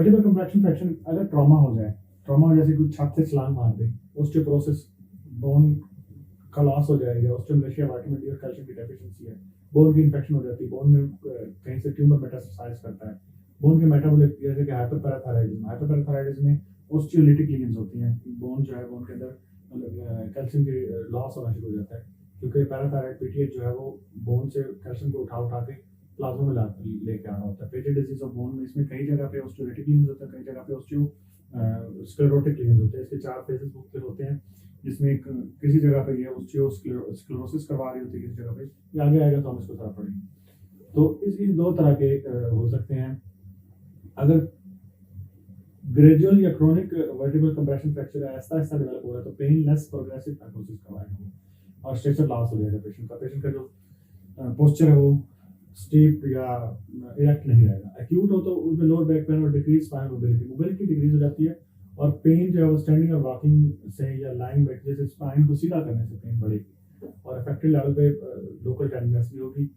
Vertebral contraction fracture अगर trauma हो जैसे कुछ छत से छलांग मार दे, ओस्टियोपोरोसिस, बोन का लॉस हो जाएगा, ऑस्टियोमलेशिया, विटामिन डी और कैल्शियम की डेफिशिएंसी है, बोन की इन्फेक्शन हो जाती है, बोन में कहीं से ट्यूमर मेटास्टेसाइज करता है, बोन के मेटाबॉलिक जैसे कि हाइपरपैराथायराइडिज्म में ऑस्टियोलिटिक लीजन्स होती हैं, बोन जो है बोन के अंदर कैल्शियम की लॉस होना शुरू हो जाता है, क्योंकि पैराथायराइड पीटीएच जो है वो बोन से कैल्शियम को उठा के प्लाज्मा में लेके आना होता है। पेटेड डिजीज ऑफ बोन में इसमें कई जगह पे ऑस्टियोलिटिक लीजन्स होते हैं, कई जगह पे ऑस्टियो स्क्लेरोटिक लीजन्स होते हैं। इसके 4 फेजेस मुख्तलिफ होते हैं, जिसमें किसी जगह पे ये ऑस्टियोस्क्लेरोसिस करवा रही होती है, किसी जगह पे ये आगे आएगा तो हम इसको साफ पढ़ेंगे। तो इसकी 2 तरह के हो सकते हैं। अगर ग्रेजुअल या chronic vertebral compression fracture Aahista Aahista develop हो रहा है तो पेन लेस प्रोग्रेसिव फाइब्रोसिस करवाएगा और स्ट्रेचर लॉस हो जाएगा पेशेंट का जो पोस्चर है वो स्टीप या इरेक्ट नहीं रहेगा। एक्यूट हो तो उसमें लोअर बैक पेन और डिक्रीज स्पाइन मोबिलिटी डिक्रीज हो जाती है और पेन जो है वो स्टैंडिंग और वॉकिंग से या लाइंग बैठने से स्पाइन को सीधा करने से पेन बढ़ेगी और अफेक्टेड लेवल पे लोकल टेंडनेस भी होगी।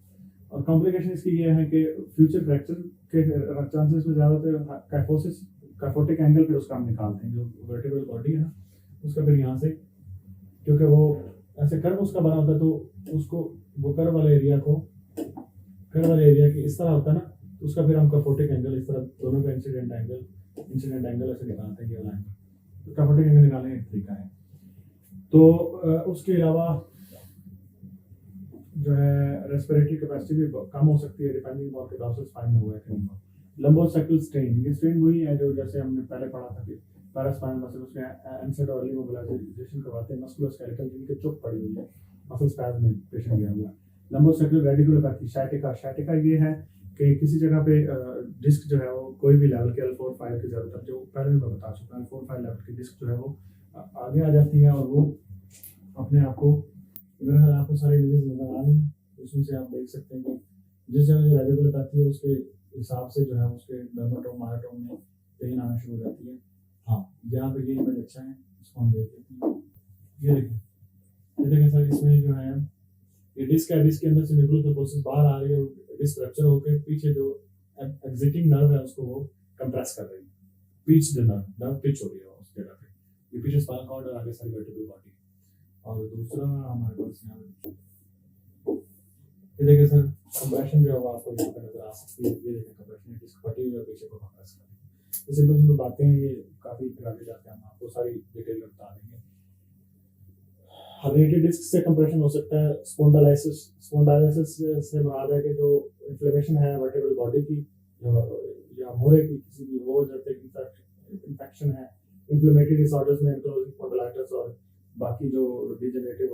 और कॉम्प्लिकेशन इसकी ये है कि फ्यूचर फ्रैक्चर के चांसेस में ज़्यादातर काइफोटिक एंगल फिर उसका हम निकालते हैं, जो वर्टिब्रल बॉडी है ना उसका फिर यहाँ से, क्योंकि वो ऐसे कर्व उसका बना होता है तो उसको वो कर्व वाले एरिया की इस तरह होता है ना, तो उसका फिर हम काइफोटिक एंगल इस तरह दोनों का इंसिडेंट एंगल ऐसे निकालते हैं, ये वाला एंगल तो काइफोटिक एंगल निकालने का एक तरीका है। तो उसके अलावा जो है रेस्पिरेटरी कैपेसिटी भी कम हो सकती है डिपेंडिंग ऑन डॉर्सल स्पाइन में हुआ है कि नहीं। लंबोसेकल स्ट्रेन, ये स्ट्रेन वही है जो जैसे हमने पहले पढ़ा था कि पैरास्पाइनल मसल उसमें एंसेट और अर्ली मोबिलाइजेशन करवाते हैं, मस्कुलोस्केलेटल जिनके चुप पड़ी हुई है, मसल स्पैज्म में पेशेंट गया हुआ है। लंबोसेकल रेडिकुलोपैथी, शाइटिका ये है कि किसी जगह पे डिस्क जो है वो कोई भी लेवल के L4-5 की ज़रूरत, जो पहले मैं बता चुका हूँ, L4-5 लेवल की डिस्क जो है वो आगे आ जाती है और वो अपने आप को, अगर आपको सारी डिजीज नजर आ रही है उसमें से आप देख सकते हैं कि जिस जगह रेडिकुलोपैथी है उसके हिसाब से जो है उसके डर्माटोम मायोटोम में पेन आना शुरू हो जाती है। हाँ, यहाँ पे ये इमेज अच्छा है, इसको हम देख लेते हैं। ये देखिए सर, इसमें जो है ये डिस्क है, डिस्क के अंदर से न्यूक्लियर प्रोसेस बाहर आ रही है और डिस्क रप्चर होकर पीछे जो एग्जिटिंग नर्व है उसको वो कंप्रेस कर रही है, पिच नर्व पिच हो रही है उस जगह पे, ये पीछे स्पाइनल कॉर्ड और आगे सारी वर्टिब्रल बॉडी। और दूसरा हमारे पास यहाँ ये देखिए सर, कंप्रेशन जो है वो आपको यहाँ पे नजर आ सकती है, ये देखिए कंप्रेशन डिस्क फटी हुई है पीछे को कंप्रेस कर रही है। तो सिंपल बातें हैं, ये काफी आगे जाके हम आपको सारी डिटेल में बता देंगे। हर्निएटेड डिस्क से कंप्रेशन हो सकता है। स्पॉन्डाइलिसिस से मुराद है कि जो इन्फ्लेमेशन है वर्टिब्रल बॉडी की या मोरे की किसी भी, वो जब तक इन्फेक्शन है, इन्फ्लेमेटरी डिसऑर्डर्स में एंकिलोजिंग स्पॉन्डिलाइटिस और बाकी जो डिजेनरेटिव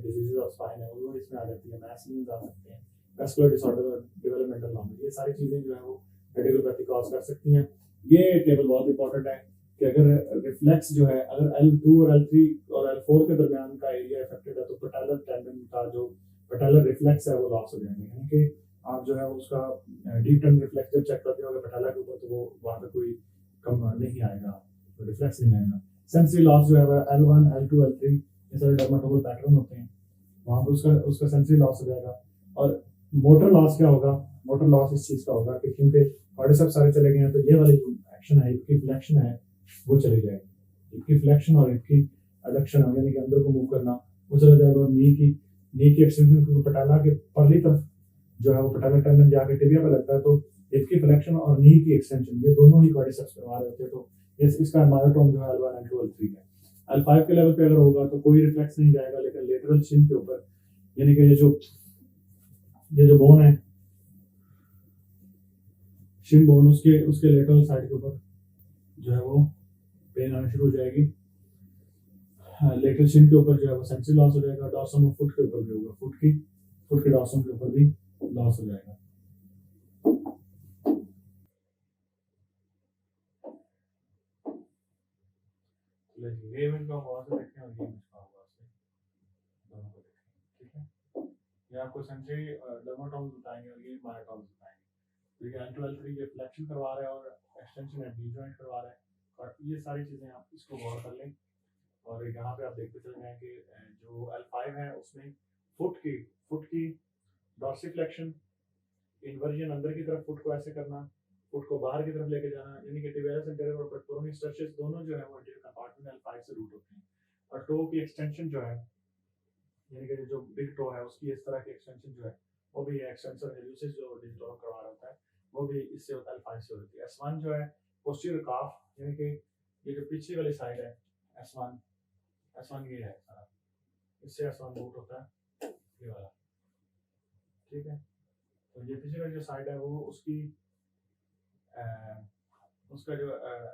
डिजीजेस ऑफ स्पाइन है वो इसमें आ जाती है, मैस लीजन्स आ सकते हैं, वैस्कुलर डिसऑर्डर और डेवलपमेंटल नॉर्मल, ये सारी चीजें जो है वो रेडिकुलोपैथी कॉज कर सकती हैं। ये टेबल बहुत इंपॉर्टेंट है कि अगर रिफ्लेक्स जो है, अगर L2 और L3 और L4 के दरमियान का एरिया इफेक्टेड है तो पैटेलर टेंडन का जो पैटेलर रिफ्लेक्स है वो लॉस हो जाएंगे, यानी कि आप जो है उसका डीप टर्न रिफ्लेक्स जब चेक करते हो पैटेलर के ऊपर तो वो वहाँ पे कोई कम नहीं आएगा, तो रिफ्लेक्स नहीं आएगा। सेंसरी लॉस जो है L1, L2, L3 ये सारे डर्माटोमल पैटर्न होते हैं, वहाँ पर उसका सेंसरी लॉस हो जाएगा। और मोटर लॉस क्या होगा? मोटर लॉस इस चीज़ का होगा कि क्योंकि कॉर्डिसेप्स सारे चले गए हैं तो ये वाली जो एक्शन है, इसकी फ्लेक्शन है वो चली जाएगी, इसकी फ्लेक्शन और इसकी एडक्शन यानी कि अंदर को मूव करना वो चला जाएगा। और नी की एक्सटेंशन को पैटेला के परली तरफ जो है वो पैटेलर टेंडन जाके टिबिया पे लगता है, तो इसकी फ्लेक्शन और नी की एक्सटेंशन ये दोनों ही कॉर्डिसेप्स करवा रहे होते हैं, तो इसका मायोटोम जो है L1, L2, L3 है। L5 के लेवल पे अगर होगा तो कोई रिफ्लेक्स नहीं जाएगा, लेकिन लेटरल शिन के ऊपर यानी कि ये जो बोन है शिन बोन, उसके लेटरल साइड के ऊपर जो है वो पेन आना शुरू हो जाएगी। लेटरल शिन के ऊपर जो है वो सेंसरी लॉस हो जाएगा। डॉर्सम ऑफ फुट के ऊपर भी होगा, फुट के डॉर्सम के ऊपर भी लॉस हो जाएगा। ये इमेज को और से देखें और ये इमेज को और से दोनों को देखें, ठीक है। ये आपको सेंसरी डर्माटोम्स बताएंगे और ये मायोटोम्स बताएंगे। तो ये L2, L3 ये फ्लेक्शन करवा रहा है और एक्सटेंशन है डी जॉइंट करवा रहा है, और ये सारी चीजें आप इसको गौर कर लें। और यहाँ पे आप देखते चले जाएं कि जो L5 है उसमें फुट की डॉर्सिफ्लेक्शन, इन्वर्जन अंदर की तरफ फुट को ऐसे करना, फुट को बाहर की तरफ लेके जाना, यानी कि टिबियालिस एंटीरियर और पेरोनियस टर्शियस दोनों जो है वो एंटीरियर कंपार्टमेंट L5 से रूट होते हैं। और टो की एक्सटेंशन जो है, यानी कि जो बिग टो है उसकी इस तरह की एक्सटेंशन जो है वो भी एक्सटेंसर हेल्यूसिस जो डिजिटल करवा रहा होता है वो भी इससे होता है, L5 से होती है। S1 जो है पोस्टीरियर काफ, यानी कि ये जो पीछे वाली साइड है S1 ये है सारा, इससे S1 रूट होता है ये वाला, ठीक है। तो ये पीछे वाली जो साइड है वो उसकी उसका जो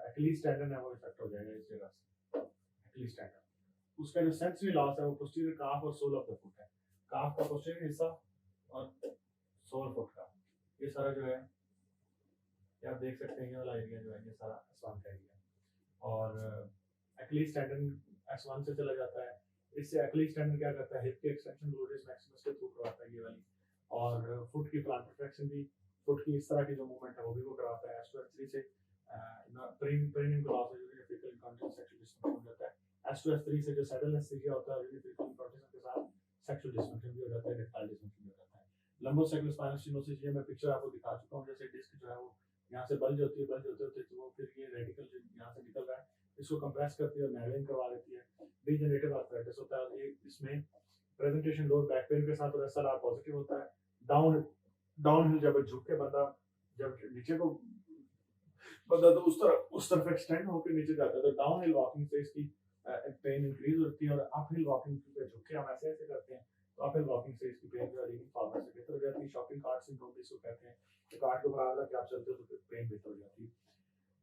एक्लीज टेंडन है वो इफेक्ट हो जाएगा इस जगह से, एक्लीज टेंडन। उसका जो सेंसरी लॉस है वो पोस्टीरियर काफ और सोल ऑफ द फुट है, काफ का पोस्टीरियर हिस्सा और सोल फुट का, ये सारा जो है ये आप देख सकते हैं, ये वाला एरिया जो है ये सारा S1 का एरिया। और एक्लीज टेंडन S1 से चला जाता है, इससे एक्लीज टेंडन क्या करता है, हिप की एक्सटेंशन ग्लूटेस मैक्सिमस के थ्रू करवाता है ये वाली, और फुट की प्लांटर फ्लेक्शन भी, फुट की इस तरह की जो मूवमेंट है वो भी वो करवाता है। S2 S3 से पेरिनियम क्लॉज है जो फीकल इनकॉन्टिनेंस सेक्सुअल डिस्फंक्शन हो जाता है। S2 S3 से जो सैडल एनेस्थीसिया होता है जो फीकल इनकॉन्टिनेंस के साथ सेक्सुअल डिस्फंक्शन भी हो जाता है, इरेक्टाइल डिस्फंक्शन भी हो जाता है। लंबोसेक्युलर स्पाइनल स्टेनोसिस, ये मैं पिक्चर आपको दिखा चुका हूँ, जैसे डिस्क जो है वो यहाँ से बल्ज होती है, बल्ज होते होते तो वो फिर ये रेडिकल जो यहाँ से निकल रहा है इसको कंप्रेस करती है और नैरोइंग करवा देती है। डीजेनरेटिव आर्थराइटिस होता है, ये इसमें प्रेजेंटेशन लोअर बैक पेन के साथ और एसएलआर पॉजिटिव होता है। डाउन हिल जब झुक के बंदा जब नीचे को बंदा तो उस तरफ एक्सटेंड होकर नीचे जाता है, तो डाउन हिल वॉकिंग से इसकी पेन इंक्रीज होती है, और अप हिल वॉकिंग पे झुक के हम ऐसे ऐसे करते हैं तो अप हिल वॉकिंग से इसकी पेन जो है फॉर्मर से बेहतर हो जाती है। शॉपिंग कार्ट सिंड्रोम भी इसको कहते हैं, तो कार्ट को बराबर रख के आप चलते हो तो फिर पेन बेहतर हो जाती है।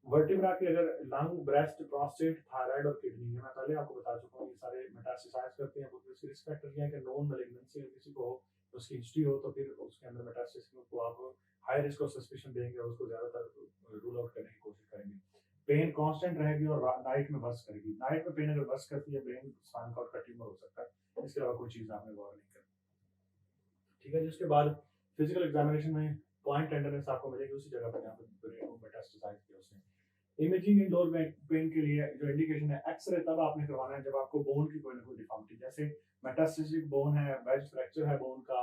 वर्टिब्रा की अगर लंग, ब्रेस्ट, प्रोस्टेट, थायराइड और किडनी, ये मैं पहले आपको बता चुका हूँ, ये सारे मेटास्टेसाइज करते हैं। इसके रिस्क फैक्टर ये है कि नॉन मैलिग्नेंसी अगर किसी को हो, उसकी हिस्ट्री हो तो फिर उसके अंदर मेटास्टेसिस को आप हाई रिस्क ऑफ सस्पिशन देंगे और उसको ज्यादातर रूल आउट करने की कोशिश करेंगे। पेन कांस्टेंट रहेगी और नाइट में बस करेगी। नाइट में पेन अगर बस करती है, ब्रेन स्पाइनल कॉर्ड का ट्यूमर हो सकता है, इसके अलावा कोई चीज आपने गौर नहीं करनी, ठीक है। जिसके बाद फिजिकल एग्जामिनेशन में पॉइंट टेंडरनेस आपको मिलेगी उसी जगह पर जहाँ पे ब्रेन को मेटास्टेसाइज किया उसने। इमेजिंग इंडोर पेन के लिए जो इंडिकेशन है, एक्सरे तब आपने करवाना है जब आपको बोन की कोई ना कोई डिफॉर्मिटी, जैसे मेटास्टेसिक बोन है, वेज फ्रैक्चर है बोन का,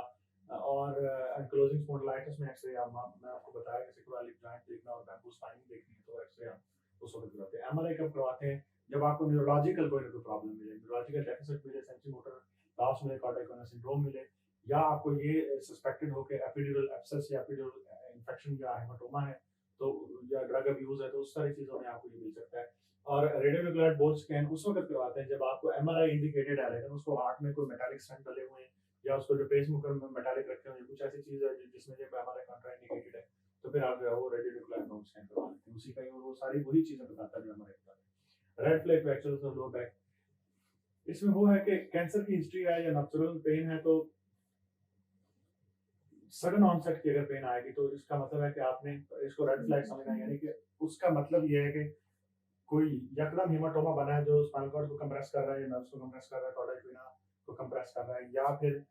और एंकिलोजिंग स्पॉन्डिलाइटिस में एक्सरे मैं आपको बताया कि सेक्रोलिक जॉइंट देखना और बैम्बू स्पाइन देखनी है तो एक्सरे आप उस वक्त करवाते हैं। एमआरआई कब करवाते हैं, जब आपको न्यूरोलॉजिकल कोई ना कोई प्रॉब्लम मिले, न्यूरोलॉजिकल डेफिसिट मिले, सेंसरी मोटर लॉस मिले, कार्डियक सिंड्रोम मिले, या आपको ये सस्पेक्टेड हो कि एपिड्यूरल एब्सेस या एपिड्यूरल इन्फेक्शन या हेमाटोमा है तो, या ड्रग अब्यूज है, तो उस सारी चीजों में आपको ये मिल सकता है। और रेडियोन्यूक्लाइड बोर्ड स्कैन उस वक्त करवाते हैं जब आपको एमआरआई इंडिकेटेड है लेकिन उसको हार्ट में कोई मेटालिक स्टंट डले हुए हैं या उसको जो पेसमेकर में मेटालिक रखे हुए हैं, कुछ ऐसी चीज है जिसमें जब एमआरआई कॉन्ट्राइंडिकेटेड है तो फिर आप जो है वो रेडियोन्यूक्लाइड बोर्ड स्कैन करवा लेते हैं, उसी का ही वो सारी वही चीजें बताता है जो एमआरआई बताता है। Red flag fracture of lower back, इसमें वो है कि कैंसर की हिस्ट्री है या नॉक्चुरल पेन है तो सडन ऑनसेट की अगर पेन आएगी तो इसका मतलब है कि आपने इसको रेड फ्लैग समझना है, यानी कि उसका मतलब ये है कि कोई यकदम हेमाटोमा बना है जो स्पाइनल कॉर्ड को कंप्रेस कर रहा है या नर्व्स को कंप्रेस कर रहा है, कॉर्डाइक वेना को कंप्रेस कर रहा है, या फिर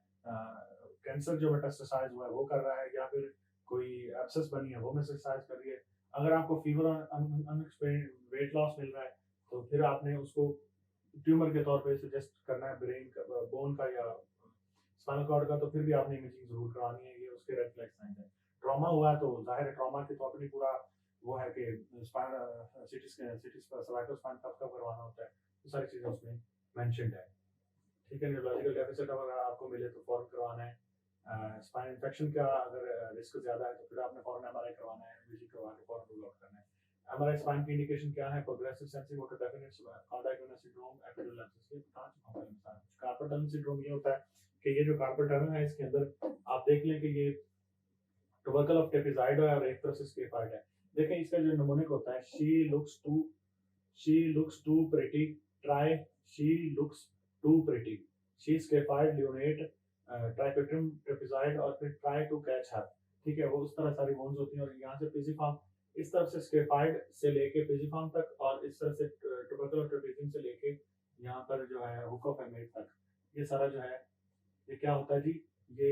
कैंसर जो मेटास्टेसाइज हुआ है वो कर रहा है, या फिर कोई एब्सेस बनी है वो मेटास्टेसाइज कर रही है। अगर आपको फीवर और अनएक्सप्लेन्ड वेट लॉस मिल रहा है तो फिर आपने उसको ट्यूमर के तौर पे सजेस्ट करना है ब्रेन का, बोन का या स्पाइनल कॉर्ड का, तो फिर भी आपने इमेजिंग जरूर करवानी है, ये उसके रेड फ्लैग साइन है। ट्रॉमा हुआ है तो जाहिर है ट्रॉमा के तौर पर पूरा वो है कि सिटी सर्वाइकल स्पाइन कब करवाना होता है, तो सारी चीजें उसमें मेंशन्ड है, ठीक है। न्यूरोलॉजिकल डेफिसिट अगर आपको मिले तो फौरन करवाना है। स्पाइन इन्फेक्शन का अगर रिस्क ज्यादा है तो फिर आपने फौरन एमआरआई करवाना है, इमेजिंग करवा के फौरन रूल आउट करना है। एमआरआई स्पाइन की इंडिकेशन क्या है, progressive sensory motor deficits, cauda equina syndrome, epidural abscess, ये बता चुका हूं मैं। कार्पल टनल सिंड्रोम ये होता है कि ये जो कार्पल टनल है इसके अंदर आप देख लें कि ये ट्यूबरकल ऑफ टेपिजाइड है और एक तरफ से स्केफाइड है। देखें इसका जो निमोनिक होता है, she looks too pretty, try she looks too pretty, she scaphoid, lunate, triquetrum trapezoid और फिर ट्राई टू कैच हर, ठीक है। वो उस तरह सारी बोन्स होती हैं और यहाँ से पिजिफॉर्म, इस तरफ से स्केफाइड से लेके पिजिफॉर्म तक और इस तरह से ट्यूबरकल ऑफ ट्रेपेजियम से लेके यहाँ पर जो है हुक ऑफ हेमेट तक, ये सारा जो है ये क्या होता है जी, ये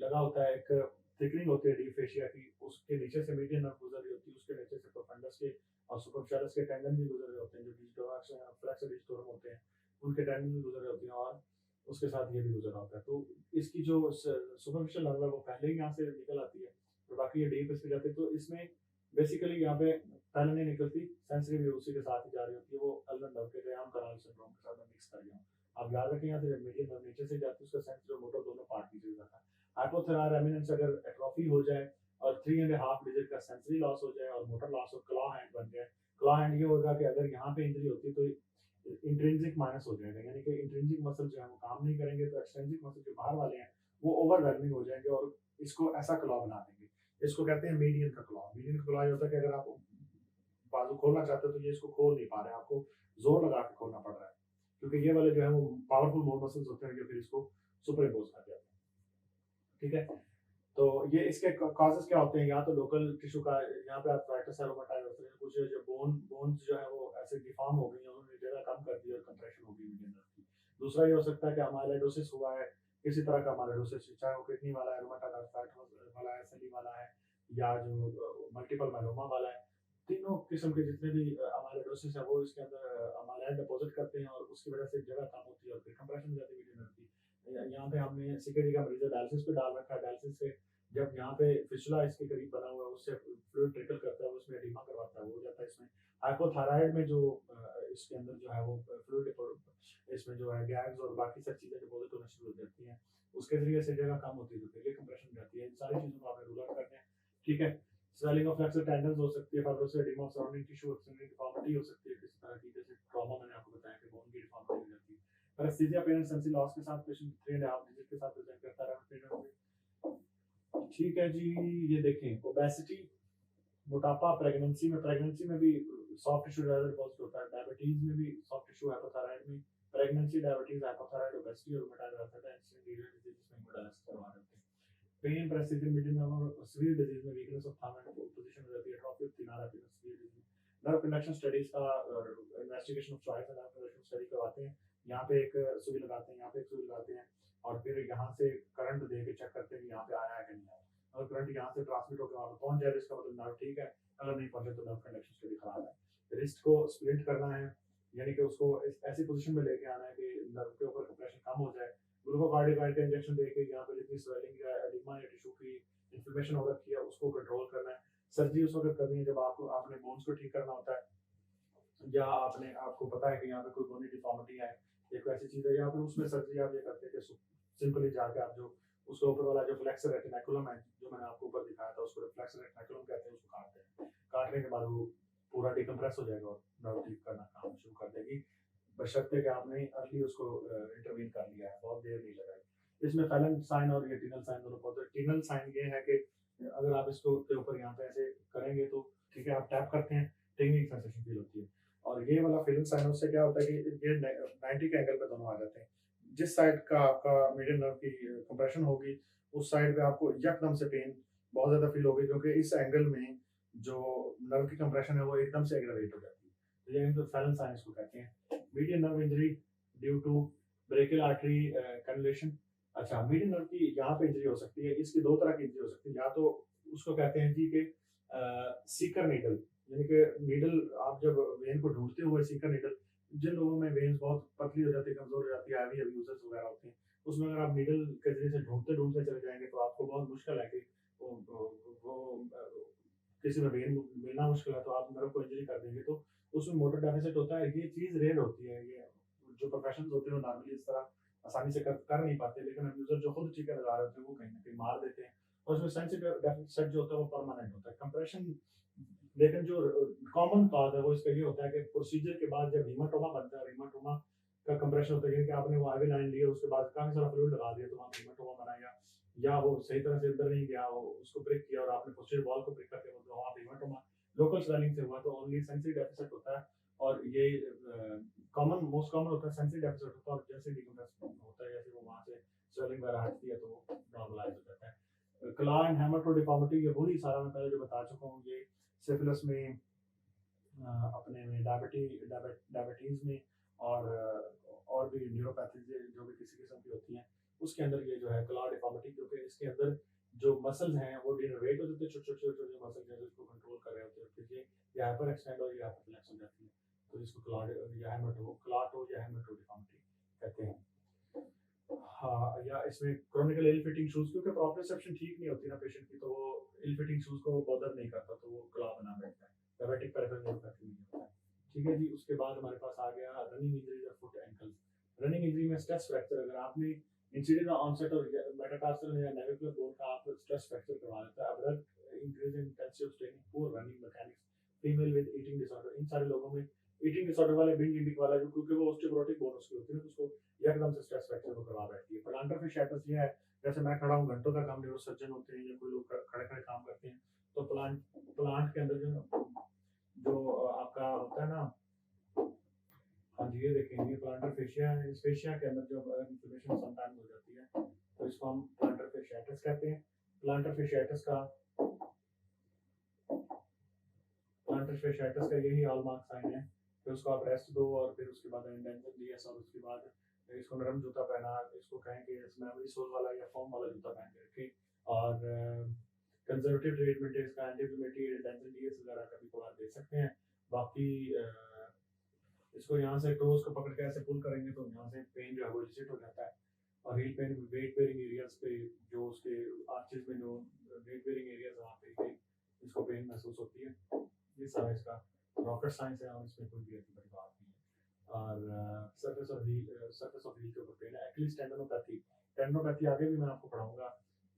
लगा होता है, एक थिकनिंग होती है डीप फेशिया की, उसके नीचे से मीडियन नर्व गुजर रही होती है, उसके नीचे से प्रोफंडस के और सुपरफिशियलिस के टेंडन भी गुजर रहे होते हैं, जो फ्लेक्सर डिजिटोरम होते हैं उनके टेंडन भी गुजर रहे होते हैं और उसके साथ ये भी गुजर होता है। तो इसकी जो सुपरफिशियल नर्व है वो पहले ही यहाँ से निकल आती है और बाकी ये डीप इसके जाते हैं। तो इसमें बेसिकली यहाँ पे पहले नहीं निकलती, सेंसरी भी उसी के साथ ही जा रही होती है, वो अल्वन नर्व के ग्राम कनाल सिंड्रोम के साथ मैं मिक्स कर गया हूँ। आप याद रखें यहाँ से जब मीडियन नर्व नीचे से जाती है उसका सेंसरी और मोटर दोनों पार्ट नीचे जाता है। हाइपोथेरार एमिनेंस अगर एट्रोफी हो जाए और 3.5 डिजिट का सेंसरी लॉस हो जाए और मोटर लॉस और क्लॉ हैंड बन जाए, क्लॉ हैंड ये होगा कि अगर यहाँ पे इंजरी होती है तो इंट्रिंसिक माइनस हो जाएगा, यानी कि इंट्रिंसिक मसल जो है वो काम नहीं करेंगे, तो एक्सट्रिंसिक मसल जो बाहर वाले हैं वो ओवरवेलमिंग हो जाएंगे और इसको ऐसा क्लॉ बना देंगे। इसको कहते हैं मीडियन का क्लॉ। मीडियन का क्लॉ ये होता है कि अगर आप बाजू खोलना चाहते हो तो ये इसको खोल नहीं पा रहे, आपको जोर लगा के खोलना पड़ रहा है, क्योंकि ये वाले जो है वो पावरफुल मोर मसल्स होते हैं जो फिर इसको सुपर इम्पोज कर जाते हैं। ठीक है, तो ये इसके कॉजेस क्या होते हैं, या तो लोकल टिश्यू का, यहाँ पे आर्थराइटिस रोमेटॉइड, कुछ जो बोन्स जो है वो ऐसे डिफॉर्म हो गई हैं, उन्होंने जगह कम कर दी और कंप्रेशन हो गई मीडियन नर्व की। दूसरा ये हो सकता है कि अमाइलोइडोसिस हुआ है, किसी तरह का अमाइलोइडोसिस, चाहे वो किडनी वाला है, रोमेटॉइड आर्थराइटिस वाला है, एसएलई वाला है, या जो मल्टीपल माइलोमा वाला है, तीनों किस्म के जितने भी अमाइलोइडोसिस है वो इसके अंदर अमाइलॉइड डिपॉजिट करते हैं और उसकी वजह से जगह कम होती है और फिर कंप्रेशन हो जाती है मीडियन नर्व की। यहाँ पे हमने सीकेडी का मरीज डायलिसिस पे डाल रखा है, डायलिसिस से जब यहाँ पे फिस्टुला इसके करीब बना हुआ है उससे फ्लूइड ट्रिकल करता है, उसमें एडिमा करवाता है, वो हो जाता है इसमें। हाइपोथायराइड में जो इसके अंदर जो है वो फ्लूइड इसमें जो है गैग्स और बाकी सब चीजें डिपॉजिट होना शुरू हो जाती हैं, उसके जरिए से जगह कम होती है, तो ये कंप्रेशन हो जाती है। इन सारी चीजों को आपने रूल आउट करना है। ठीक है, स्वेलिंग ऑफ फ्लेक्सर टेंडन्स हो सकती है, fibrosis oedema of surrounding tissue, extended deformity हो सकती है किसी तरह की, जैसे ट्रॉमा मैंने आपको बताया कि बोन की डिफॉर्मिटी हो जाती है। पैरेस्थीसिया पेन सेंसी लॉस के साथ पेशेंट 3.5 डिजिट के साथ प्रेजेंट करता रहा। ठीक है जी, ये देखें ओबेसिटी, मोटापा, प्रेगनेंसी में भी सॉफ्ट टिश्यू डिपॉजिट होता है, डायबिटीज में भी सॉफ्ट टिश्यू, हाइपोथायराइड में प्रेगनेंसी, डायबिटीज, हाइपोथायराइड, ओबेसिटी और रूमेटॉइड आर्थराइटिस डिजीज में हेमोडायलिसिस करवा रहे हैं। पेन, प्रेसिडेंट मीडियम और सीवियर डिजीज में weakness of thumb and position हो जाती है, atrophy of thenar eminence severe disease. Nerve conduction studies का investigation of choice and nerve conduction study करवाते हैं, यहाँ पे एक सुई लगाते हैं, यहाँ पे एक सुई लगाते हैं और फिर यहाँ से करंट दे के चेक करते हैं कि यहाँ पे आया है कि नहीं आया। अगर करंट यहाँ से ट्रांसमिट होकर वहां पे पहुंच जाए इसका मतलब नर्व ठीक है, अगर नहीं पहुंचे तो नर्व कंडक्शन स्टडी खराब है। रिस्ट को स्प्लिट करना है, यानी कि उसको ऐसी पोजीशन में लेके आना है कि नर्व के ऊपर कंप्रेशन कम हो जाए। ग्लूकोकार्टिकॉइड का इंजेक्शन देके यहाँ पे जितनी स्वेलिंग या एडिमा या टिश्यू की इन्फ्लेमेशन हो रखी है उसको कंट्रोल करना है। सर्जरी उस वक्त करनी है जब आपको आपने बोन्स को ठीक करना होता है, या आपने आपको पता है कि यहाँ पे कोई बोनी डिफॉर्मिटी है या कोई ऐसी चीज है, या फिर उसमें सर्जरी आप ये करते हैं कि सिंपली जाके आप जो उसके ऊपर वाला जो फ्लेक्सर रेटिनाकुलम है जो मैंने आपको ऊपर दिखाया था उसको फ्लेक्सर रेटिनाकुलम कहते हैं, उसको काटते हैं। काटने के बाद वो पूरा डिकम्प्रेस हो जाएगा और नर्व ठीक करना काम शुरू कर देगी, बशर्ते कि आपने अर्ली उसको इंटरवीन कर लिया है, बहुत देर नहीं लगाई। इसमें फेलन साइन और ये टीनल साइन दोनों पौधे। टीनल साइन ये है कि अगर आप इसको के ऊपर यहाँ पे ऐसे करेंगे तो ठीक है, आप टैप करते हैं, टिंगलिंग सेंसेशन फील होती है। और ये वाला फिल्म साइन उससे क्या होता है कि ये 90 के एंगल पे दोनों आ जाते हैं। जिस साइड का आपका मीडियन नर्व की कंप्रेशन होगी उस साइड पे आपको यकदम से पेन बहुत ज्यादा फील होगी, क्योंकि इस एंगल में जो नर्व की कंप्रेशन है वो एकदम से एग्रावेट हो जाती है, तो ये तो फेलन साइन इसको कहते हैं। Median nerve injury due to brachial artery cannulation. अच्छा, मीडियन नर्व की यहाँ पे इंजरी हो सकती है, इसकी दो तरह की इंजरी हो सकती है, या तो उसको कहते हैं जी के सीकर नीडल, यानी कि नीडल आप जब वेन को ढूंढते हुए सीकर नीडल, जिन लोगों में वेन्स बहुत पतली हो जाती है, कमजोर हो जाती है, हैवी अब्यूजर्स वगैरह होते हैं, उसमें अगर आप नीडल के जरिए से ढूंढते ढूंढते चले जाएंगे तो आपको बहुत मुश्किल है कि वो किसी में वेन मिलना मुश्किल है तो आप नर्व को इंजरी कर देंगे, तो उसमें मोटर डेफिसिट होता है। ये चीज रेयर होती है, ये जो प्रोफेशनल्स होते हैं वो नॉर्मली इस तरह आसानी से कर नहीं पाते, लेकिन अब्यूजर जो खुद टीका लगा रहे होते हैं वो कहीं ना कहीं मार देते हैं। और उसमें सेंसिटिव डेफिसिट जो होता है वो परमानेंट होता है कंप्रेशन। लेकिन जो कॉमन कॉज है वो इसका ये होता है कि प्रोसीजर के बाद जब हीमाटोमा बनता है, हीमाटोमा का कंप्रेशन होता है, यानी कि आपने वो आईवी लाइन ली उसके बाद काफी सारा फ्लूइड लगा दिया तो वहाँ हीमाटोमा बनाया, या वो सही तरह से अंदर नहीं गया, वो उसको ब्रेक किया और आपने पोस्टीरियर वॉल को ब्रेक करके मतलब वहाँ हीमाटोमा लोकल स्वेलिंग से हुआ, तो ओनली सेंसरी डेफिसिट होता है। और ये कॉमन मोस्ट कॉमन होता है सेंसरी डेफिसिट होता है, और जैसे डिकम्प्रेस होता है जैसे वो वहाँ से स्वेलिंग वगैरह हटती है तो वो नॉर्मलाइज हो जाता है। क्ला एंड हेमेटो डिफॉर्मिटी, ये वही सारा मैं पहले जो बता चुका हूँ, ये सिफिलिस में, अपने में डायबिटीज में, और भी न्यूरोपैथीज जो भी किसी किस्म की होती हैं उसके अंदर ये जो है क्ला डिफॉर्मिटी, क्योंकि इसके अंदर जो मसल्स हैं वो डिनर्वेट हो जाते हैं, छोटे छोटे छोटे मसल हैं जिसको कंट्रोल कर रहे होते हैं, फिर ये हाइपर एक्सटेंड और ये हाइपर फ्लेक्स हो जाती है, तो इसको क्लाटो या हेमेटो डिफॉर्मिटी कहते हैं। हाँ, या इसमें क्रोनिकल इल फिटिंग शूज, क्योंकि प्रॉपर रिसेप्शन ठीक नहीं होती ना पेशेंट की, तो वो इल फिटिंग शूज को बॉदर नहीं करता, तो वो क्लॉ बना बैठता है, डायबिटिक पेरिफेरल न्यूरोपैथी नहीं होता है। ठीक है जी। उसके बाद हमारे पास आ गया रनिंग इंजरीज और फुट एंकल्स। रनिंग इंजरी में स्ट्रेस फ्रैक्चर, अगर आपने इंसिडेंट ऑनसेट और मेटाटार्सल या नेविकुलर बोन का आप स्ट्रेस फ्रैक्चर करवा लेता है, abrupt increase in intensity of training, poor running mechanics, female with eating disorder, इन सारे लोगों में ईटिंग डिसऑर्डर वाले, बिंज ईटिंग वाला, जो क्योंकि वो ऑस्टियोपोरोटिक बोन उसकी होती है ना, तो उसको एकदम से स्ट्रेस फ्रैक्चर को करवा बैठती है। प्लांटर फिशियाटिस ये है, जैसे मैं खड़ा हूँ घंटों तक, हम न्यूरोसर्जन होते हैं या कोई लोग खड़े खड़े काम करते हैं, तो प्लांट के अंदर जो आपका होता है ना, हाँ जी ये देखेंगे प्लांटर फेशिया है, इस फेशिया के अंदर जो इन्फ्लेमेशन समटाइम हो जाती है, तो इसको हम प्लांटर फेशियाटिस कहते हैं। प्लांटर फेशियाटिस का यही हॉलमार्क साइन है कि उसको आप रेस्ट दो और फिर उसके बाद इंडेंशन डीएस, और उसके बाद इसको नरम जूता पहना, इसको कहें कि मेमोरी सोल वाला या फॉर्म वाला जूता पहन के रखें, और कंजर्वेटिव ट्रीटमेंट है इसका, एंटीइन्फ्लेमेटरी, इंडेंशन डीएस वगैरह कभी कभार दे सकते हैं। बाकी इसको यहाँ से टोज को पकड़ के ऐसे पुल करेंगे तो यहाँ से पेन जो है वो इलिसिट हो जाता है, और heal pen weight bearing areas पे, जो उसके आर्चेस में जो वेट बेयरिंग एरियाज वहाँ पे इसको पेन महसूस होती है। ये सारा इसका रॉकेट साइंस है, और इसमें कोई भी ऐसी बड़ी बात नहीं है। और सरफेस ऑफ हील के ऊपर पेन है। एक्लिस टेंडनोपैथी आगे भी मैं आपको पढ़ाऊंगा।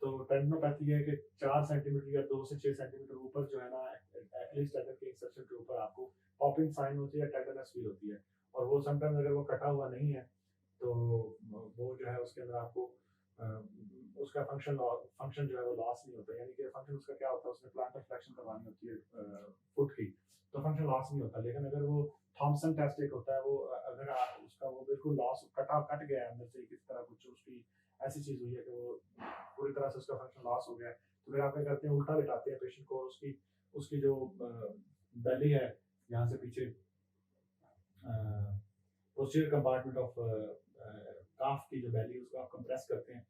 तो टेंडनोपैथी है कि 4 सेंटीमीटर या 2 से 6 सेंटीमीटर ऊपर जो है ना, एक्लिस टेंडन के इंसर्शन के ऊपर आपको पॉपिंग साइन होती है, टेंडरनेस फील होती है, और वो समटाइम्स अगर वो कटा हुआ नहीं है तो वो जो है उसके अंदर आपको उसका फंक्शन जो है वो लॉस नहीं होता, यानी कि फंक्शन उसका क्या होता है, उसने प्लांटर फ्लेक्शन करवानी होती है फुट की, तो फंक्शन लॉस नहीं होता। लेकिन अगर वो थॉमसन टेस्ट एक होता है, वो अगर उसका वो बिल्कुल लॉस कट गया है अंदर से, किसी तरह कुछ उसकी ऐसी चीज हुई है कि वो पूरी तरह से उसका फंक्शन लॉस हो गया है, तो फिर आप क्या करते हैं, उल्टा लेटाते हैं पेशेंट को, और उसकी जो बेली है यहाँ से पीछे पोस्टीरियर कंपार्टमेंट ऑफ काफ की जो बेली है उसको आप कंप्रेस करते हैं।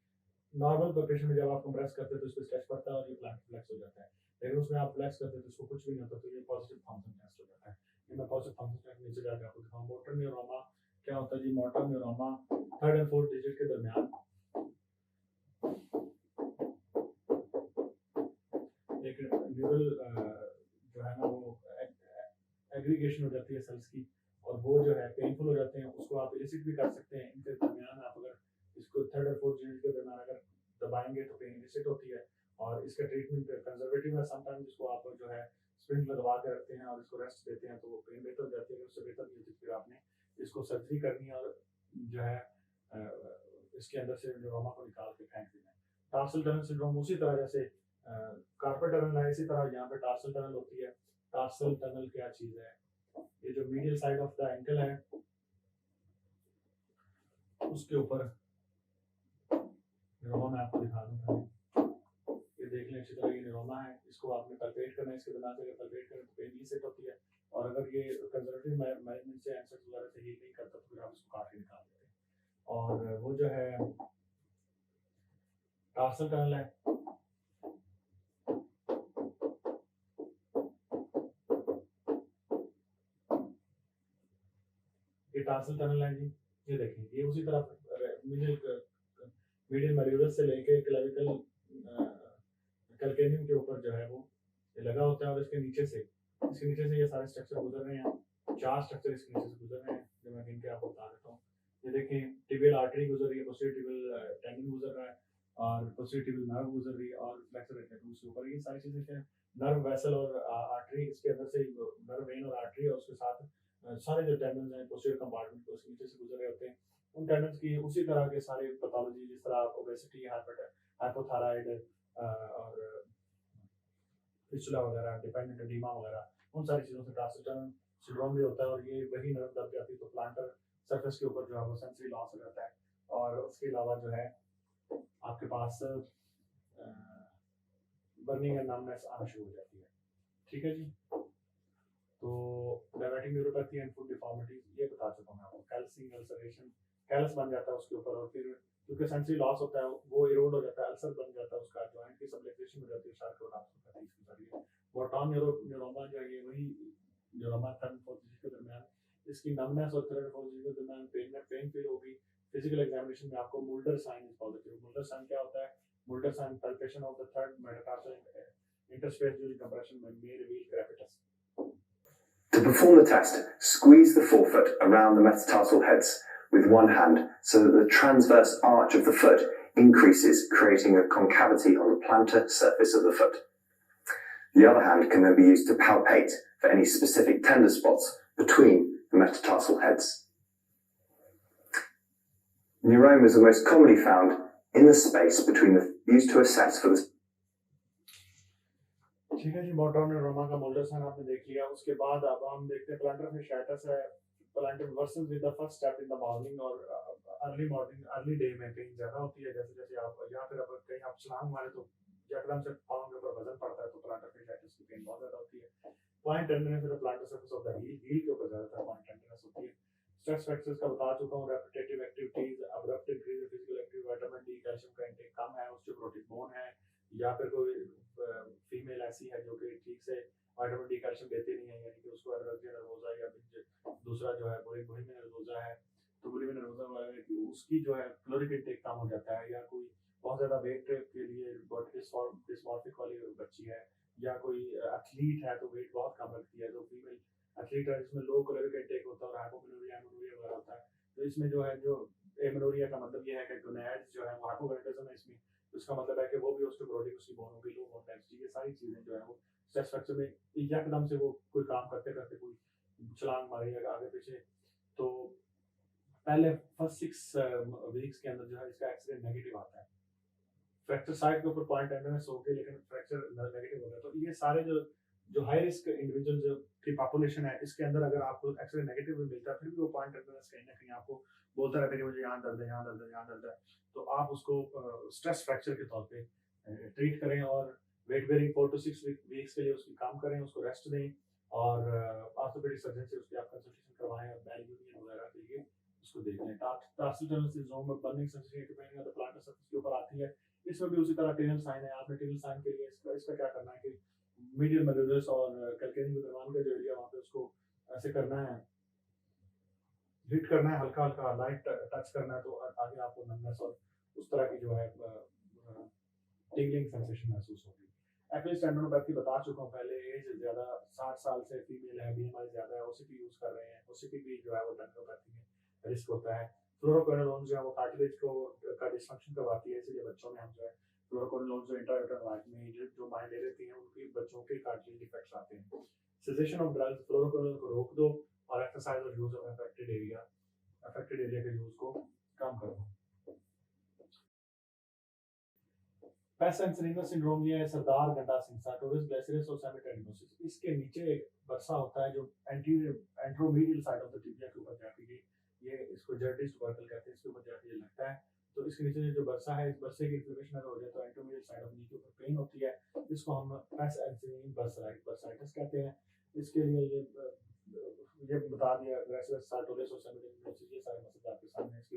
नॉर्मल पेशेंट में जब आप कंप्रेस करते हैं तो इसमें स्ट्रेच पड़ता है और ये प्लांटर फ्लेक्स हो जाता है, लेकिन उसमें आप फ्लेक्स करते हैं तो इसको कुछ भी नहीं होता, तो ये पॉजिटिव थॉमसन टेस्ट हो जाता है। ये मैं पॉजिटिव थॉमसन टेस्ट नीचे जाकर आपको दिखाऊं। मोटर न्यूरोमा क्या होता है जी? मोटर न्यूरोमा 3rd और 4th डिजिट के दरमियान एक न्यूरल जो है ना वो एग्रीगेशन हो जाती है सेल्स की, और वो जो है पेनफुल हो जाते हैं, उसको आप इलिसिट भी कर सकते हैं। इनके दरमियान आप अगर इसको 3rd और 4th डिजिट के दरमियान अगर दबाएंगे तो पेन इलिसिट होती है, और इसका ट्रीटमेंट कंजर्वेटिव है समटाइम, जिसको आप जो है स्प्रिंट लगवा के रखते हैं और इसको रेस्ट देते हैं तो वो पेन बेहतर हो जाती है। अगर उससे बेहतर नहीं होती फिर आपने इसको सर्जरी करनी है, और जो है इसके अंदर से न्यूरोमा को निकाल के फेंक देना है। टार्सल टनल सिंड्रोम उसी तरह जैसे कार्पल टनल है, इसी तरह यहाँ पे टार्सल टनल होती है। टार्सल टनल क्या चीज है? ये जो medial side of the ankle है उसके ऊपर न्यूरोमा मैं आपको दिखा दूं, ये देख लें अच्छी तरह, ये न्यूरोमा है, इसको आपने पल्पेट करना है, इसके दिमाग से अगर पल्पेट करें तो पेन सेट होती है, और अगर ये कंजर्वेटिव मैनेजमेंट से एंसर्स वगैरह से हील नहीं करता तो फिर आप इसको काट के निकाल देते हैं। और वो जो है टार्सल टनल है, ये टार्सल टनल है जी, ये देखें, ये उसी तरह मीडियल मेरिडस से लेके क्लेविकल कैल्केनियम के ऊपर जो है वो ये लगा होता है, और इसके नीचे से ये सारे स्ट्रक्चर गुजर रहे हैं। 4 स्ट्रक्चर इसके नीचे से गुजर रहे हैं, जो मैं गिन के आपको बता देता हूँ। ये देखें, टिबियल आर्टरी गुजर रही है, पोस्टीरियर टिबियल टेंडन गुजर रहा है, और पोस्टीरियर टिबियल नर्व गुजर रही है, और फ्लेक्सर एटलेटस के ऊपर, ये सारी चीजें क्या, नर्व वेसल और आर्टरी, इसके अंदर से नर्व वेन और आर्टरी, और उसके साथ सारे जो टेंडन्स हैं पोस्टीरियर कंपार्टमेंट को उसके नीचे से गुजर रहे होते हैं। उन टेंडन्स की उसी तरह के सारे पैथोलॉजी, जिस तरह ओबेसिटी, हाइपोथायराइड और फिस्टुला वगैरह, डिपेंडेंट एडिमा वगैरह, उन सारी चीजों से टार्सल टनल सिंड्रोम भी होता है, और ये वही नर्व दब जाती है तो प्लांटर सरफेस के ऊपर जो है वो सेंसरी लॉस हो जाता है। और उसके अलावा जो है आपके पास बर्निंग एंड नमनेस आना शुरू हो जाती है। ठीक है जी। तो diabetic neuropathy and food deformities ये बता चुका हूं आपको। कैल्सिंग अल्सरेशन, कैलस बन जाता है उसके ऊपर, और फिर क्योंकि सेंसरी लॉस होता है वो इरोड हो जाता है, अल्सर बन जाता है उसका, जॉइंट की सबलेक्सेशन हो जाती है, शार्क रोडाप्सोपैथी इसकी सारी है। बोटॉन न्यूरोमा जो है ये वही न्यूरोमा 3rd और 4th के दरमियान, इसकी नमनेस और 3rd और 4th के दरमियान पेन फील होगी। फिजिकल एग्जामिनेशन में आपको Mulder sign is positive. Mulder sign क्या होता है? Mulder sign palpation of the 3rd metatarsal Interspace during compression may reveal crepitus. To perform the test, squeeze the forefoot around the metatarsal heads with one hand so that the transverse arch of the foot increases, creating a concavity on the plantar surface of the foot. The other hand can then be used to palpate for any specific tender spots between the metatarsal heads. Neuromas are most commonly found in the space between the used to assess for the ठीक है जी, motor neuroma का moulder sign आपने देख लिया। उसके बाद अब हम देखते हैं प्लांटर fasciitis है। Planter versus with the first step in the morning और अर्ली मॉर्निंग अर्ली डे में पेन ज्यादा होती है, जैसे जैसे आप या फिर अगर कहीं आप छलांग मारे तो एकदम से पाँव के ऊपर वजन पड़ता है तो प्लांटर fasciitis की पेन बहुत ज्यादा होती है। पॉइंट टेंडरनेस है plantar surface of the heel के ऊपर ज्यादातर पॉइंट टेंडरनेस होती है। स्ट्रेस फैक्टर्स का बता चुका हूँ, repetitive activities, abrupt increase in physical activity, vitamin D, calcium का इंटेक कम है, ऑस्टियोपोरोटिक बोन है, या फिर कोई फीमेल ऐसी है जो कि ठीक से विटामिन डी कैल्शियम देती नहीं है, यानी कि उसको एनोरेक्सिया नर्वोसा या दूसरा जो है बुलिमिया नर्वोसा है, तो बुलिमिया नर्वोसा वाला है कि उसकी जो है कैलोरिक इंटेक कम हो जाता है, या कोई बहुत ज्यादा वेट के लिए बॉडी डिस्मॉर्फिक वाली बच्ची है, या कोई एथलीट है तो वेट बहुत कम रखती है, तो फीमेल एथलीट है जिसमें लो कैलोरिक इंटेक होता है और हाइपोमेनोरिया एमेनोरिया वगैरह होता है, तो इसमें जो है जो एमेनोरिया का मतलब ये है कि गोनैड्स जो है वो हाइपोगोनाडिज्म है इसमें, उसका मतलब है कि वो भी ऑस्टियोपोरोटिक उसकी बोन होगी, लो बोन डेंसिटी, ये सारी चीजें जो है वो स्ट्रेस फ्रैक्चर में एकदम से वो कोई काम करते करते कोई छलांग मारे या आगे पीछे, तो पहले फर्स्ट 6 वीक्स के अंदर जो है इसका एक्सरे नेगेटिव आता है। फ्रैक्चर साइड के ऊपर पॉइंट टेंडरनेस हो गई लेकिन फ्रैक्चर नेगेटिव हो गया, तो ये सारे जो हाई रिस्क इंडिविजुअल की पॉपुलेशन है इसके अंदर अगर आपको एक्सरे नेगेटिव भी मिलता है फिर भी वो पॉइंट टेंडरनेस कहीं ना कहीं आपको बोलता रहता है कि मुझे यहाँ दर्द है, यहाँ दर्द है, यहाँ दर्द है, तो आप उसको स्ट्रेस फ्रैक्चर के तौर पे ट्रीट करें और वेट बेयरिंग 4 to 6 वीक्स के लिए उसकी काम करें, उसको रेस्ट दें और ऑर्थोपेडिक सर्जन से उसकी आप कंसल्टेशन करवाएं और बैल यूनियन वगैरह के लिए उसको देख लें। टार्सल टनल सिंड्रोम में burning sensation depending on the planter surface के ऊपर आती है, इसमें भी उसी तरह टेनल साइन है। आपने टेनल साइन के लिए इसका क्या करना है कि मीडियल मेलुलस और कैल्केनियन दरमियान का जो एरिया वहाँ पे उसको ऐसे करना है, हिट करना है, हल्का हल्का लाइट टच करना है, तो आगे आपको नमनेस और उस तरह की जो है टिंगलिंग सेंसेशन महसूस होगी। एक्यूलेट टेंडनोपैथी बता चुका हूँ पहले, एज ज्यादा 60 साल से फीमेल है, बीएमआई ज्यादा है, ओसीपी यूज कर रहे हैं, ओसीपी भी जो है वो टेंडनोपैथी में रिस्क होता है। फ्लोरोक्विनोलोन जो है वो कार्टिलेज का डिसफंक्शन करवाती है, इसलिए बच्चों में हम जो है फ्लोरोक्विनोलोन जो इंट्रायूटेरल में जो माएँ ले लेती हैं उनकी बच्चों के कार्टिलेज डिफेक्ट्स आते हैं। सेसेशन ऑफ ड्रग्स, फ्लोरोक्विनोलोन को रोक दो और एक्सरसाइज और यूज ऑफ अफेक्टेड एरिया के यूज को कम करो। पेस्ट एंसेरिनो सिंड्रोम ये है सरदार गंडा सिंसा, टोरस ग्लैसियस और सेमिटेडिनोसिस, इसके नीचे एक बरसा होता है जो एंट्रोमीडियल साइड ऑफ द टिबिया के ऊपर जाके ये इसको जर्टिस टुबरकल कहते हैं, इसके ऊपर जाके ये लगता है, तो इसके नीचे जो बरसा है इस बरसे की इन्फ्लेमेशन अगर हो जाए तो एंट्रोमीडियल साइड ऑफ नी के ऊपर पेन होती है, इसको हम पेस्ट एंसेरिनो बर्साइटिस कहते हैं। इसके लिए ये बता दिया ग्लैसियस टोरस और सेमिटेडिनोसिस, ये सारे मसले आपके सामने, इसके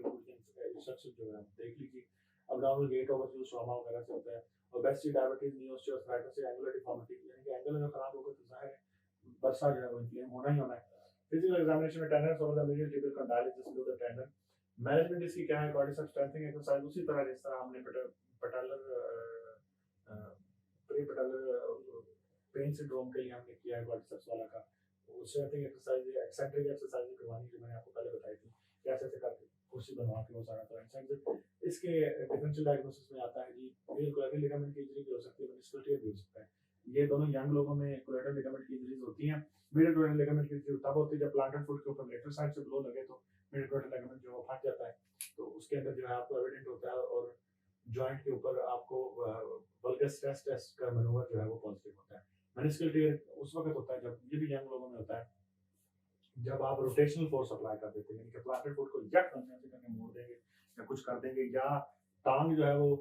इंस्ट्रक्शन जो है देख लीजिए। अब्डोमिनल गेट ओवरयूज ट्रॉमा वगैरह से होता है, ओबेसिटी, डायबिटीज, नी ऑस्टियोआर्थराइटिस या एंगुलर डिफॉर्मिटी, यानी कि एंगल अगर खराब हो गया तो जाहिर है बरसा जो है वो इन्फ्लेम होना ही होना है। फिजिकल एग्जामिनेशन में tenderness over the medial tibial condyles below the tendon, management इसकी क्या है, क्वाड्रिसेप्स स्ट्रेंथनिंग एक्सरसाइज उसी तरह जिस तरह हमने पैटेलर प्री-पैटेलर पेन सिंड्रोम के लिए हमने किया है क्वाड्रिसेप्स वाला का, स्ट्रेंथनिंग एक्सरसाइज एक्सेंट्रिक एक्सरसाइज करवानी जो मैंने आपको पहले बताई थी, कैसे ऐसे करके कुर्सी बनवा के वो सारा तो इसके डिफरेंशियल डायग्नोसिस में आता है जी मीडियल कोलैटरल लिगामेंट की इंजरी भी हो सकती है, मेनिस्कल टियर भी हो सकता है। ये दोनों यंग लोगों में कोलैटरल लिगामेंट की इंजरीज होती हैं। मीडियल कोलैटरल लिगामेंट की इंजरी तब होती है जब प्लांटर फुट के ऊपर लेटरल साइड से ब्लो लगे तो मीडियल कोलैटरल लिगामेंट जो फट जाता है, तो उसके अंदर जो है आपको एविडेंट होता है और जॉइंट के ऊपर आपको वल्गस टेस्ट का मैनूवर जो है वो पॉजिटिव होता है। मेनिस्कल टियर उस वक्त होता है जब, ये भी यंग लोगों में होता है, जब आप रोटेशनल फोर्स अप्लाई कर देते हैं, यानी कि प्लांटर फुट को यक करके मोड़ देंगे या कुछ कर देंगे, या टांग जो है वो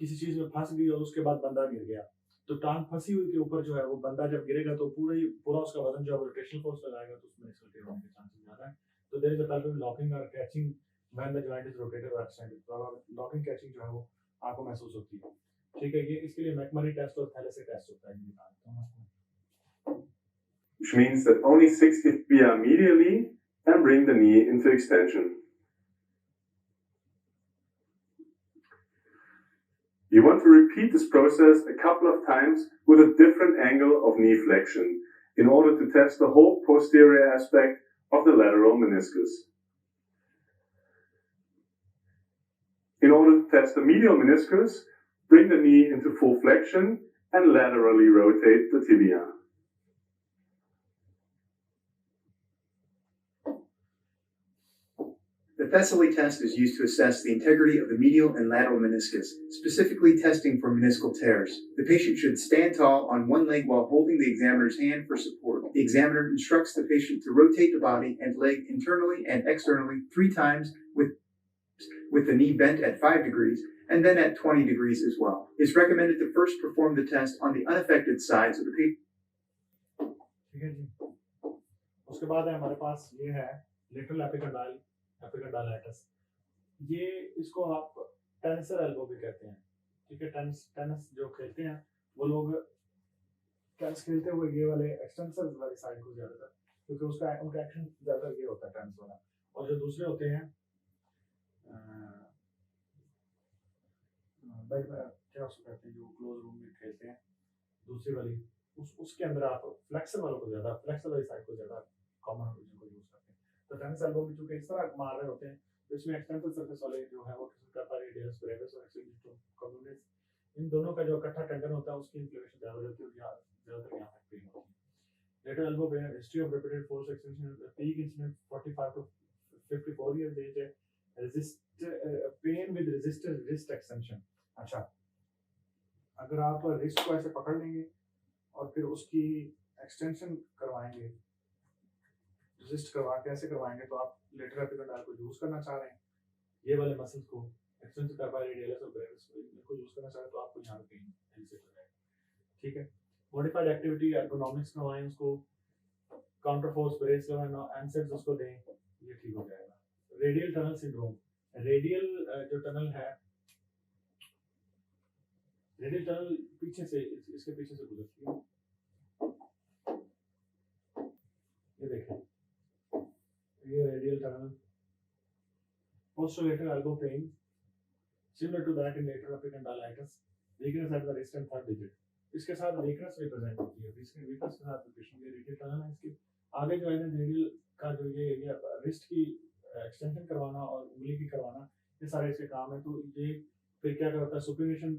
किसी चीज में फंस गई और उसके बाद बंदा गिर गया, तो टांग फंसी हुई के ऊपर जो है वो बंदा जब गिरेगा तो पूरा उसका वजन जो है रोटेशनल फोर्स लगाएगा, तो उसमें इसका टियर होने के चांसेस ज्यादा है। तो there is a pelvic locking or catching when the joint is rotated or extended, तो लॉकिंग कैचिंग जो है वो आपको महसूस होती है। ठीक है, ये इसके लिए मैकमरी टेस्ट और थैलेसी टेस्ट होता है, ये बता देता हूं आपको। Which means that only 60 pia medially and bring the knee into extension. You want to repeat this process a couple of times with a different angle of knee flexion in order to test the whole posterior aspect of the lateral meniscus. In order to test the medial meniscus, bring the knee into full flexion and laterally rotate the tibia. The Thessaly test is used to assess the integrity of the medial and lateral meniscus, specifically testing for meniscal tears. The patient should stand tall on one leg while holding the examiner's hand for support. The examiner instructs the patient to rotate the body and leg internally and externally 3 times with the knee bent at 5 degrees and then at 20 degrees as well. It's recommended to first perform the test on the unaffected sides of the patient. ठीक है जी। उसके बाद है हमारे पास ये है lateral एपिकंडाइलिटिस। ये इसको आप टेंसर एल्बो भी कहते हैं। ठीक है, टेनिस जो खेलते हैं वो लोग टेनिस खेलते हुए ये वाले एक्सटेंसर वाली साइड को ज्यादातर, क्योंकि उनका एक्शन ज्यादातर ये होता है टेनिस वाला। और जो दूसरे होते हैं क्या उसको कहते हैं जो क्लोज रूम में खेलते हैं दूसरी वाली, उसके अंदर आप फ्लेक्सर वालों को ज्यादा, फ्लेक्सर वाली साइड को ज्यादा कॉमन जिनको यूज करते हैं। तो टेनिस एल्बो में चूंकि इस तरह मार रहे होते हैं तो इसमें एक्सटेंसिव सरफेस वाले जो है वो रेडियस ब्रेविस और एक्सियल कम्युनिस, इन दोनों का जो इकट्ठा टेंडन होता है उसकी इन्फ्लेमेशन ज्यादा हो जाती है और ज्यादातर यहाँ तक पेन होती है। Lateral elbow pain, history of repeated force extension, peak incident 45 to 54 years age है, pain with resisted wrist extension. अच्छा, अगर आप रिस्ट को ऐसे पकड़ लेंगे और फिर उसकी एक्सटेंशन करवाएंगे, रेजिस्ट करवा के ऐसे करवाएंगे, तो आप लेटरल एपिकंडाइल को यूज करना चाह रहे हैं, ये वाले मसल्स को एक्सटेंशन करवा रेडियस और ब्रेविस को यूज करना चाह रहे हैं, तो आपको यहाँ पे पेन एलिसिट हो जाएगा। ठीक है, मॉडिफाइड एक्टिविटी एर्गोनॉमिक्स करवाएं, उसको काउंटर फोर्स ब्रेस लगाएं, एनसेट्स उसको दें, ये ठीक हो जाएगा। रेडियल टनल सिंड्रोम, रेडियल जो टनल है, रेडियल टनल पीछे से, इसके पीछे से गुजरती है, ये देखें, ये radial tunnel. Posterolateral elbow pain, similar to that in lateral epicondylitis, weakness at the wrist and third digit. इसके साथ weakness भी present होती है, weakness के साथ पेशेंट ये रेडियल टनल है, इसके आगे जो है ना रेडियल का जो ये एरिया रिस्ट की एक्सटेंशन करवाना और उंगली की करवाना, ये सारे इसके काम है। तो ये फिर क्या करता है, सुपिनेशन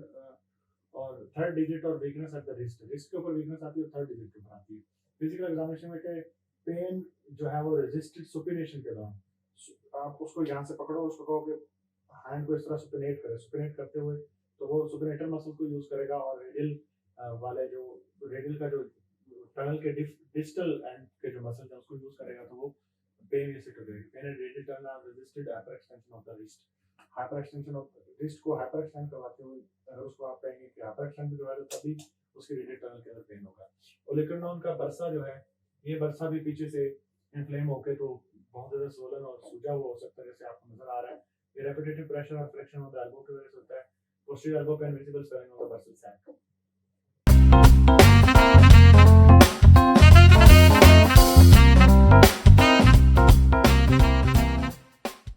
और थर्ड डिजिट और वीकनेस एट द रिस्ट के ऊपर वीकनेस आती है और थर्ड डिजिट के ऊपर आती है। फिजिकल एग्जामिनेशन में के पेन जो है वो रेजिस्टेड सुपिनेशन के दौरान, आप उसको यहाँ से पकड़ो, उसको कहो कि हैंड को इस तरह सुपिनेट करे, सुपिनेट करते हुए तो वो सुपिनेटर मसल को यूज करेगा और रेडियल वाले जो रेडियल का जो टनल के डिस्टल एंड के जो मसल है उसको यूज करेगा, तो वो पेन ऐसे कर देगा। Pain at radial tunnel or resisted hyperextension of the wrist. Hyperextension of wrist को हाइपर एक्सटेंड करवाते हुए अगर उसको आप कहेंगे कि हाइपर एक्सटेंड भी करवाए तो तभी उसके रेडियल टनल के अंदर पेन होगा। ओलिकर्नोन का बरसा जो है, ये बरसा भी पीछे से इन्फ्लेम होके तो बहुत ज्यादा सोलन और सूजा हुआ हो सकता है, जैसे आपको नजर आ रहा है। ये रेपिटेटिव प्रेशर और फ्रिक्शन ऑफ द एल्बो की वजह से होता है। Posterior elbow pain, visible swelling of the bursal sac.